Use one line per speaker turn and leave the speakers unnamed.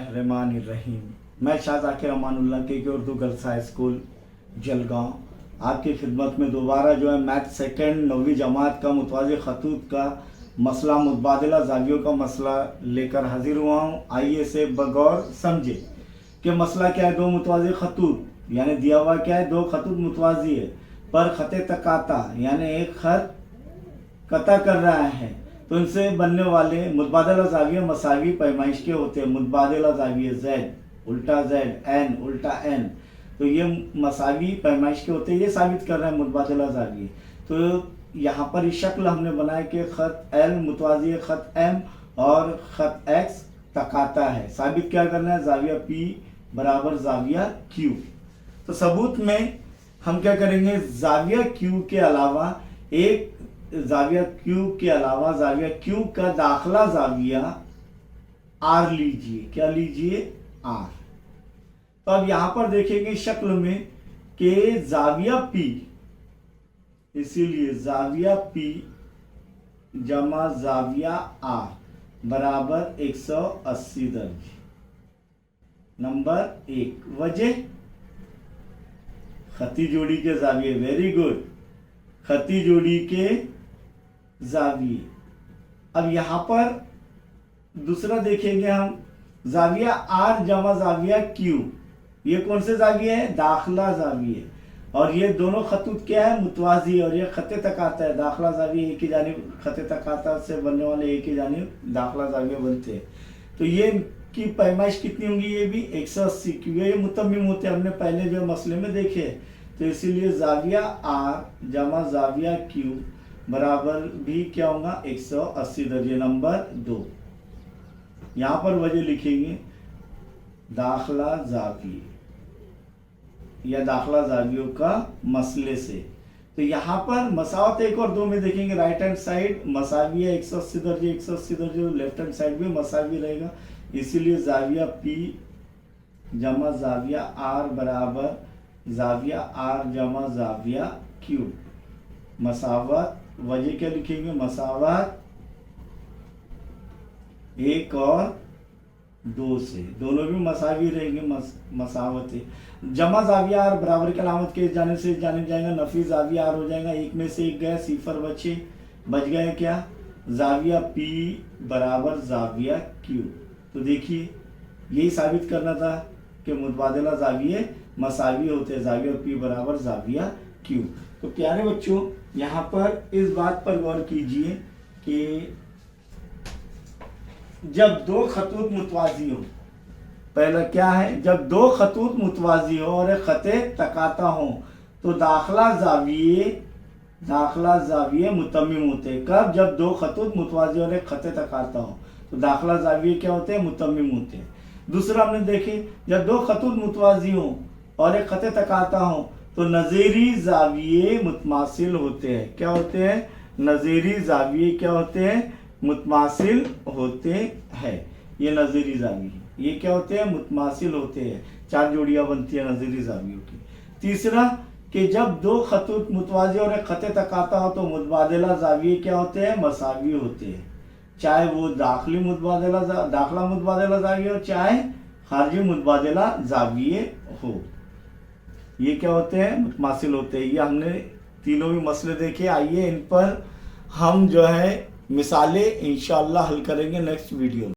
बिस्मिल्लाहिर्रहमानिर्रहीम। मैं शाह ज़ाकिर अमानुल्लाह के Urdu girls high school Jalgaon आपकी खिदमत में दोबारा जो है मैथ सेकेंड 9वीं जमात का मुतवाज़ी खतूत का मसला मुतबादला ज़ावियों का मसला लेकर हाजिर हुआ हूँ। आइए इसे बगौर समझे कि मसला क्या है। दो मुतवाज़ी खतूत यानी दिया हुआ क्या है, दो खतूत मुतवाज़ी है पर ख़त तकाता यानी एक ख़त कता कर रहा है तो इनसे बनने वाले मुतबादला ज़ाविया मसावी पैमाइश के होते हैं। मुतबादला ज़ाविया जेड उल्टा जेड एन उल्टा एन, तो ये मसावी पैमाइश के होते हैं। ये साबित कर रहे हैं मुतबादला ज़ाविये। तो यहाँ पर इस शक्ल हमने बनाया कि ख़त एल मुतवाज़ी ख़त एम और ख़त एक्स तकाता है। साबित क्या करना है, ज़ाविया पी बराबर ज़ाविया क्यू। तो सबूत में हम क्या करेंगे, ज़ाविया क्यू के अलावा एक ज़ाविया क्यू के अलावा ज़ाविया क्यू का दाखला ज़ाविया आर लीजिए। क्या लीजिए, आर। तो अब यहां पर देखेंगे शक्ल में कि ज़ाविया पी, इसीलिए ज़ाविया पी जमा ज़ाविया आर बराबर 180 दर्जे। नंबर एक, वजह खती जोड़ी के ज़ाविये। वेरी गुड, खती जोड़ी के ज़ाविये। अब यहां पर दूसरा देखेंगे हम, ज़ाविया आर जमा ज़ाविया क्यू। ये कौन से ज़ाविये है, दाखला ज़ाविये। और ये दोनों खतूत क्या है, मुतवाज़ी। और ये ख़त तकाता है। दाखला ज़ाविया एक ही जानिब, ख़त तकाता से बनने वाले एक ही जानिब दाखला ज़ाविया बनते हैं। तो ये की पैमाइश कितनी होंगी, ये भी 180, क्योंकि ये मुतम्मिम होते हैं, हमने पहले जो मसले में देखे। तो इसीलिए ज़ाविया आर जमा ज़ाविया क्यू बराबर भी क्या होगा, 180 दर्जे। नंबर दो, यहाँ पर वजह लिखेंगे दाखला ज़ाविये या दाखला ज़ावियों का मसले से। तो यहाँ पर मसावत एक और दो में देखेंगे, राइट हैंड साइड मसावी है 180 दर्जे 180 दर्जे, लेफ्ट हैंड साइड भी मसावी रहेगा। इसीलिए ज़ाविया पी जमा ज़ाविया आर बराबर ज़ाविया आर जमा ज़ाविया क्यू। मसावत वजह क्या लिखेंगे, मसावत एक और दो से, दोनों भी मसावी रहेंगे। मसावत जमा ज़ाविया आर बराबर की अलामत के जाने से जाने जाएगा, नफी ज़ाविया आर हो जाएगा। एक में से एक गया, सिफर बच गए क्या, ज़ाविया पी बराबर ज़ाविया क्यू। तो देखिए यही साबित करना था कि मुतबादला ज़ाविये मसावी होते हैं। ज़ाविया पी बराबर ज़ाविया क्यू। तो प्यारे बच्चों, यहाँ पर इस बात पर गौर कीजिए कि जब दो खतूत मुतवाज़ी हो, पहला क्या है, जब दो खतूत मुतवाज़ी हो और एक ख़त तकाता हो तो दाखला ज़ाविये मुतम्मिम होते हैं। कब, जब दो खतूत मुतवाज़ी और एक ख़त तकाता हो तो दाखला ज़ाविये क्या होते हैं, मुतम्मिम होते हैं। दूसरा हमने देखे, जब दो खतूत मुतवाज़ी हो और एक ख़त तकाता हो तो नज़ीरी ज़ाविये मुतमासिल होते हैं। क्या होते हैं, नज़ीरी ज़ाविये क्या होते हैं, मुतमासिल होते हैं। ये नज़ीरी ज़ाविये ये क्या होते हैं, मुतमासिल होते हैं। चार जोड़ियाँ बनती है नज़ीरी ज़ावियों की। तीसरा कि जब दो खतूत मुतवाज़ी और एक ख़त तकाता हो तो मुतबादला ज़ाविये क्या होते हैं, मसावी होते हैं। चाहे वो दाखला मुतबादला ज़ाविये हो, चाहे खारजी मुतबादला ज़ाविये हो, ये क्या होते हैं, मुतमासिल होते हैं। ये हमने तीनों भी मसले देखे। आइए इन पर हम जो है मिसालें इंशाअल्लाह हल करेंगे नेक्स्ट वीडियो में।